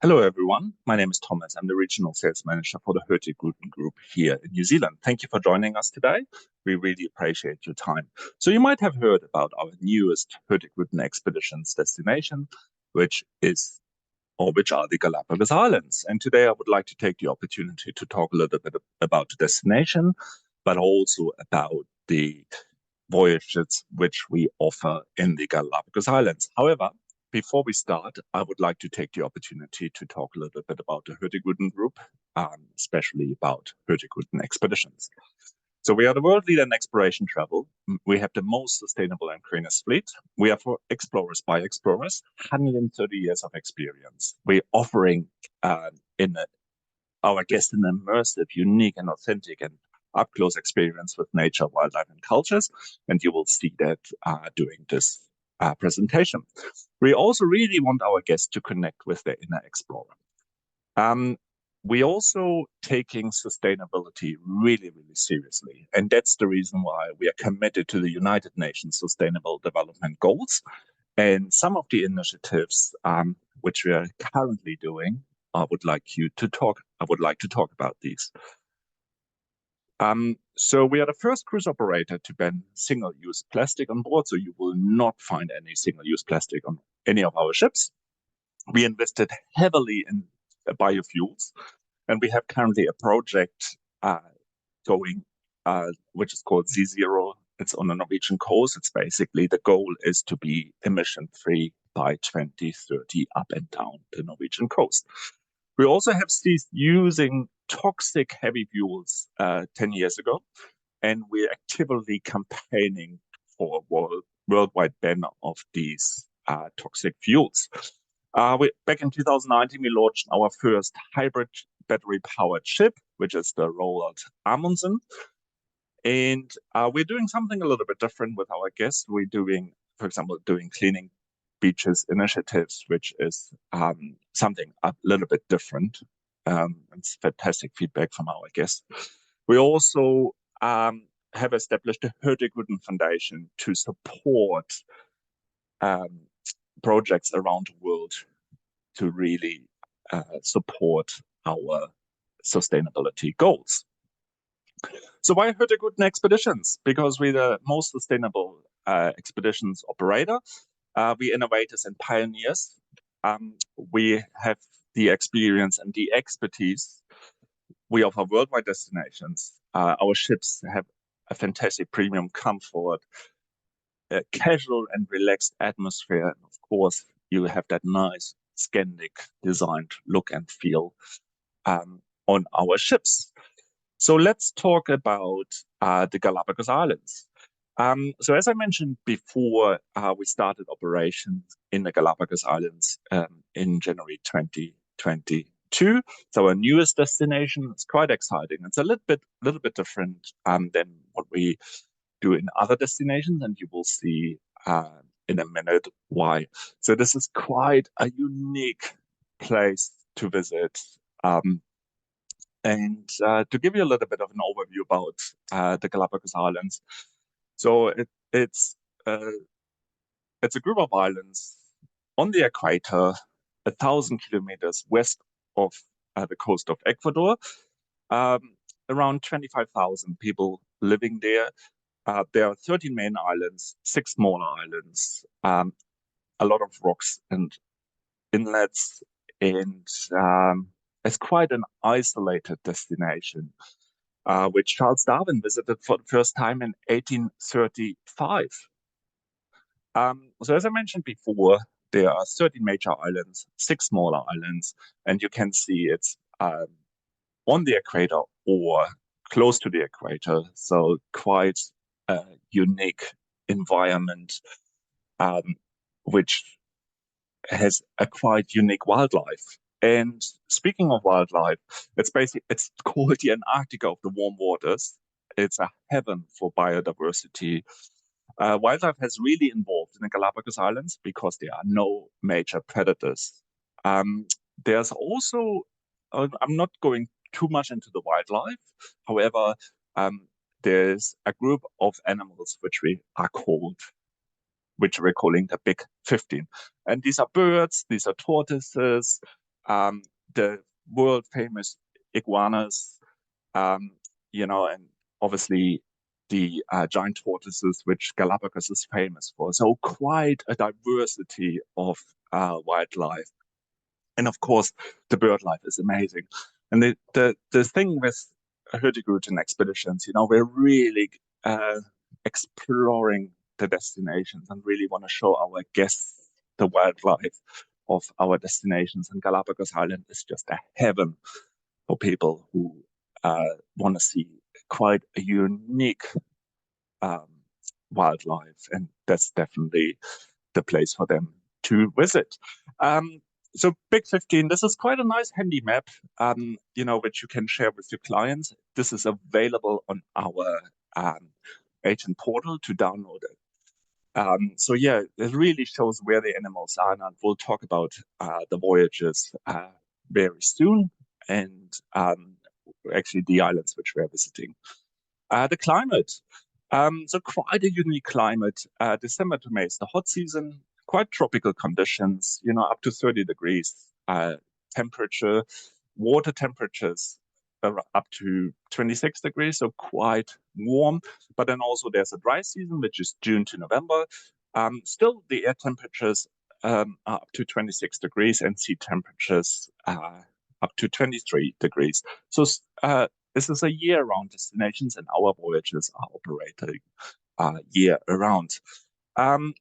Hello, everyone. My name is Thomas. I'm the Regional Sales Manager for the Hurtigruten Group here in New Zealand. Thank you for joining us today. We really appreciate your time. So you might have heard about our newest Hurtigruten Expeditions destination, which are the Galapagos Islands. And today I would like to take the opportunity to talk a little bit about the destination, but also about the voyages which we offer in the Galapagos Islands. However, before we start, I would like to take the opportunity to talk a little bit about the Hurtigruten Group, especially about Hurtigruten Expeditions. So we are the world leader in exploration travel. We have the most sustainable and greenest fleet. We are for explorers by explorers, 130 years of experience. We're offering our guests an immersive, unique and authentic and up-close experience with nature, wildlife and cultures. And you will see that during this presentation. We also really want our guests to connect with their inner explorer. We're also taking sustainability really, really seriously. And that's the reason why we are committed to the United Nations Sustainable Development Goals. And some of the initiatives which we are currently doing, I would like to talk about these. So we are the first cruise operator to ban single-use plastic on board, so you will not find any single-use plastic on any of our ships. We invested heavily in biofuels, and we have currently a project going, which is called Z0. It's on the Norwegian coast. It's basically the goal is to be emission-free by 2030 up and down the Norwegian coast. We also have ceased using toxic heavy fuels 10 years ago, and we're actively campaigning for a worldwide ban of these toxic fuels. Back in 2019, we launched our first hybrid battery-powered ship, which is the Roald Amundsen. And we're doing something a little bit different with our guests. We're doing, for example, cleaning beaches initiatives, which is something a little bit different. It's fantastic feedback from our guests. We also have established the Hurtigruten Foundation to support projects around the world to really support our sustainability goals. So why Hurtigruten Expeditions? Because we're the most sustainable expeditions operator. We innovators and pioneers. We have the experience and the expertise. We offer worldwide destinations. Our ships have a fantastic premium comfort, a casual and relaxed atmosphere. And of course, you have that nice Scandic designed look and feel on our ships. So let's talk about the Galapagos Islands. So as I mentioned before, we started operations in the Galapagos Islands in January 2022. It's our newest destination. It's quite exciting. It's a little bit different than what we do in other destinations, and you will see in a minute why. So this is quite a unique place to visit. And to give you a little bit of an overview about the Galapagos Islands. So it's a group of islands on the equator, 1,000 kilometers west of the coast of Ecuador. Around 25,000 people living there. There are 13 main islands, 6 smaller islands, a lot of rocks and inlets, and it's quite an isolated destination, which Charles Darwin visited for the first time in 1835. So as I mentioned before, there are 13 major islands, 6 smaller islands, and you can see it's on the equator or close to the equator, so quite a unique environment, which has a quite unique wildlife. And speaking of wildlife, it's called the Antarctica of the warm waters. It's a heaven for biodiversity. Wildlife has really evolved in the Galapagos Islands because there are no major predators. There's also, I'm not going too much into the wildlife. However, there's a group of animals which we're calling the Big 15. And these are birds, these are tortoises, the world famous iguanas, you know, and obviously the giant tortoises, which Galapagos is famous for. So quite a diversity of wildlife. And of course, the bird life is amazing. And the thing with Hurtigruten Expeditions, you know, we're really exploring the destinations and really want to show our guests the wildlife of our destinations. And Galapagos Island is just a heaven for people who want to see quite a unique um, wildlife, and that's definitely the place for them to visit. So Big 15, this is quite a nice handy map, you know, which you can share with your clients. This is available on our agent portal to download it. So yeah, it really shows where the animals are, and we'll talk about the voyages very soon, and actually the islands which we're visiting. The climate. So quite a unique climate. December to May is the hot season, quite tropical conditions, you know, up to 30 degrees temperature, water temperatures are up to 26 degrees, so quite warm. But then also there's a dry season, which is June to November. Still, the air temperatures are up to 26 degrees and sea temperatures up to 23 degrees. So this is a year-round destinations, and our voyages are operating year-round.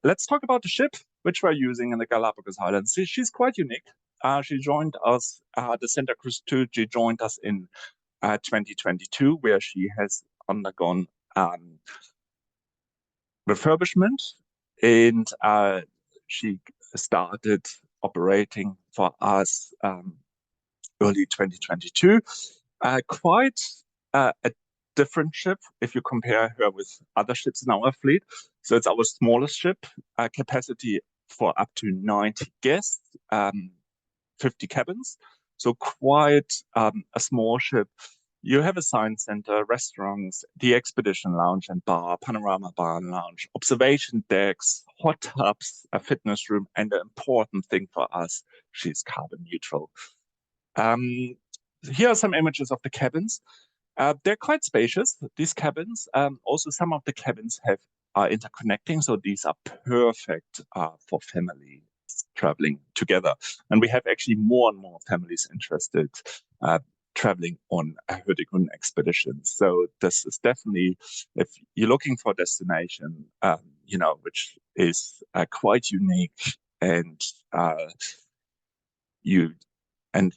Let's talk about the ship which we're using in the Galapagos Islands. She's quite unique. She joined us, the Santa Cruz 2, she joined us in 2022, where she has undergone refurbishment, and she started operating for us early 2022. Quite a different ship if you compare her with other ships in our fleet. So it's our smallest ship, capacity for up to 90 guests, 50 cabins. So quite a small ship. You have a science center, restaurants, the expedition lounge and bar, panorama bar and lounge, observation decks, hot tubs, a fitness room, and the important thing for us, she's carbon neutral. Here are some images of the cabins. They're quite spacious, these cabins. Also, some of the cabins are interconnecting, so these are perfect for families traveling together. And we have actually more and more families interested traveling on Hurtigruten expeditions. So this is definitely, if you're looking for a destination, you know, which is quite unique, and you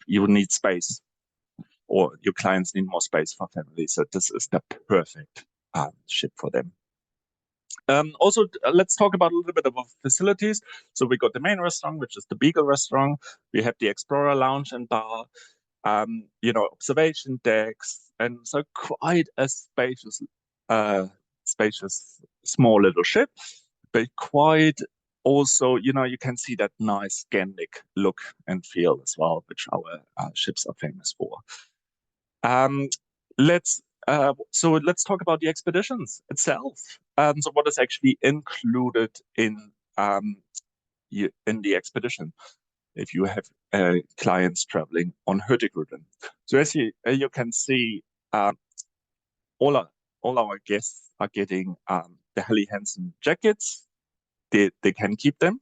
will need space, or your clients need more space for families. So this is the perfect ship for them. Also, let's talk about a little bit about facilities. So we got the main restaurant, which is the Beagle restaurant. We have the Explorer lounge and bar, you know, observation decks, and so quite a spacious, small little ship, but quite also, you know, you can see that nice Scandic look and feel as well, which our ships are famous for. Let's talk about the expeditions itself. So what is actually included in the expedition if you have clients traveling on Hurtigruten? So as you can see, all our guests are getting the Helly Hansen jackets. They can keep them.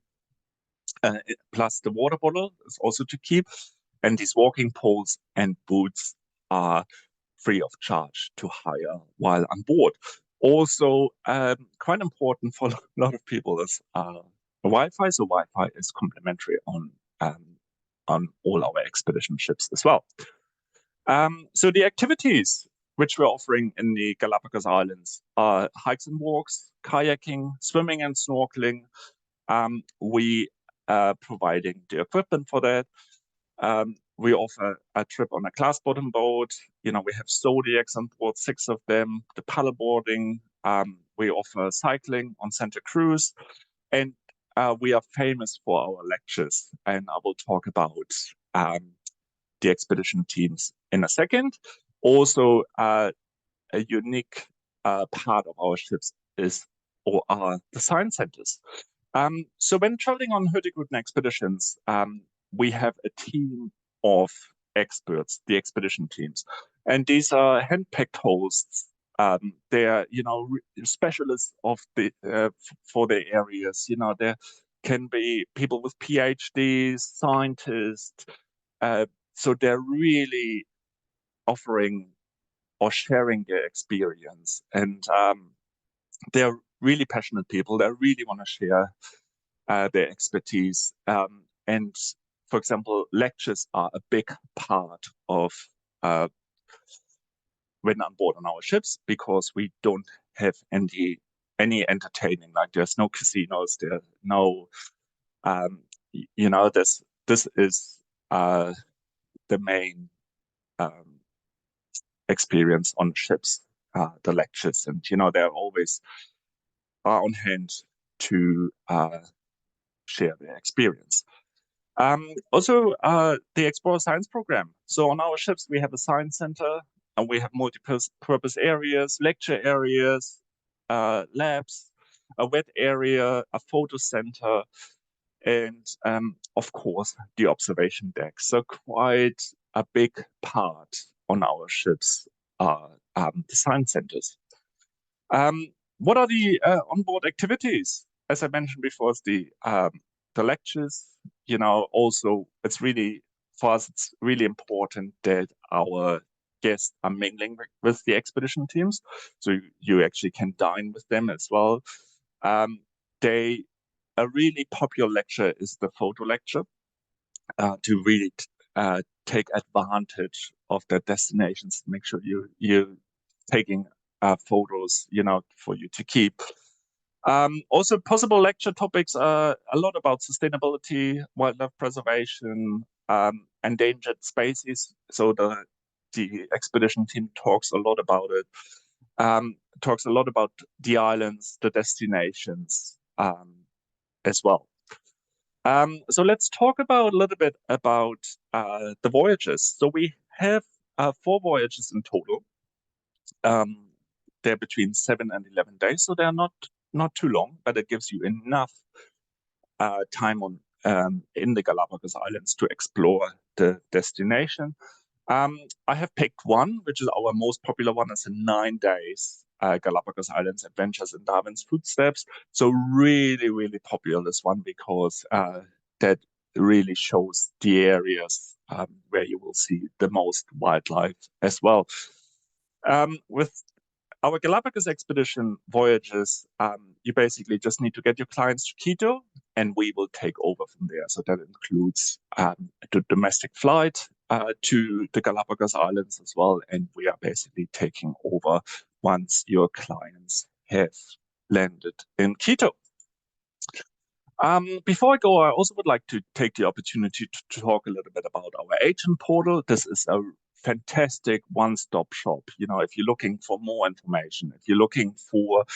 Plus the water bottle is also to keep, and these walking poles and boots are free of charge to hire while on board. Also, quite important for a lot of people is Wi-Fi. So Wi-Fi is complimentary on all our expedition ships as well. So the activities which we're offering in the Galapagos Islands are hikes and walks, kayaking, swimming and snorkeling. We are providing the equipment for that. We offer a trip on a glass bottom boat. You know, we have Zodiacs on board, 6 of them, the paddleboarding. We offer cycling on Santa Cruz, and we are famous for our lectures. And I will talk about the expedition teams in a second. Also, a unique part of our ships are the science centers. So when traveling on Hurtigruten expeditions, we have a team of experts, the expedition teams. And these are handpicked hosts. They're, specialists of for their areas. There can be people with PhDs, scientists. So they're really offering or sharing their experience. And they're really passionate people. They really want to share their expertise. And for example, lectures are a big part of when on board on our ships, because we don't have any entertaining. Like there's no casinos, there's no, this is the main experience on ships, the lectures, and they're always on hand to share their experience. Also, the Explore Science program. So on our ships, we have a science center, and we have multi-purpose areas, lecture areas, labs, a wet area, a photo center, and of course, the observation deck. So quite a big part on our ships are the science centers. What are the onboard activities? As I mentioned before, it's the lectures. Also, it's really, for us, it's really important that our guests are mingling with the expedition teams. So you actually can dine with them as well. A really popular lecture is the photo lecture, to really take advantage of the destinations. Make sure you're taking photos, for you to keep. Also, possible lecture topics are a lot about sustainability, wildlife preservation, endangered species. So the expedition team talks a lot about it. Talks a lot about the islands, the destinations, as well. So let's talk a little bit about the voyages. So we have 4 voyages in total. They're between 7 and 11 days, so they're not too long, but it gives you enough time in the Galapagos Islands to explore the destination. I have picked one, which is our most popular one. It's a 9 days Galapagos Islands Adventures in Darwin's Footsteps. So really, really popular, this one, because that really shows the areas where you will see the most wildlife as well. With our Galapagos expedition voyages, you basically just need to get your clients to Quito, and we will take over from there. So that includes the domestic flight to the Galapagos Islands as well. And we are basically taking over once your clients have landed in Quito. Before I go, I also would like to take the opportunity to talk a little bit about our agent portal. This is a fantastic one-stop shop. If you're looking for more information, if you're looking for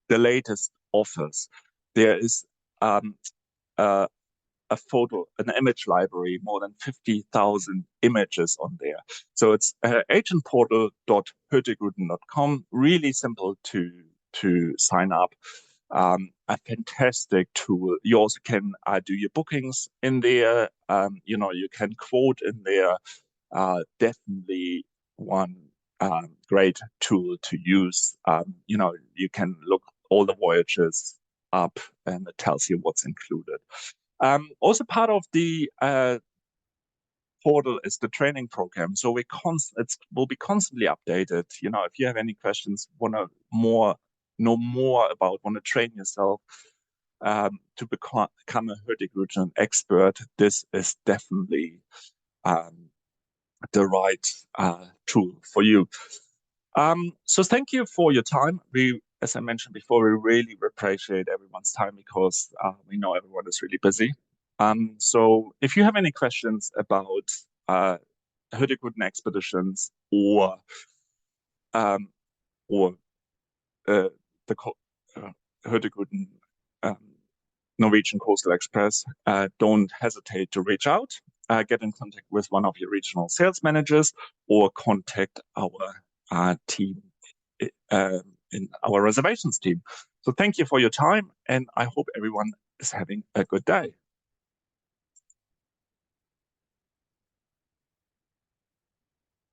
the latest offers, there is an image library, more than 50,000 images on there. So it's agentportal.hurtigruten.com. Really simple to sign up. A fantastic tool. You also can do your bookings in there. You can quote in there. Definitely one great tool to use. You can look all the voyages up, and it tells you what's included. Also, part of the portal is the training program. So it will be constantly updated. If you have any questions, want to know more about, want to train yourself to become a Hurtigruten expert, this is definitely the right tool for you. So thank you for your time. As I mentioned before, we really appreciate everyone's time, because we know everyone is really busy. So if you have any questions about Hurtigruten Expeditions or the Hurtigruten Norwegian Coastal Express, don't hesitate to reach out. Get in contact with one of your regional sales managers, or contact our team in our reservations team. So thank you for your time, and I hope everyone is having a good day.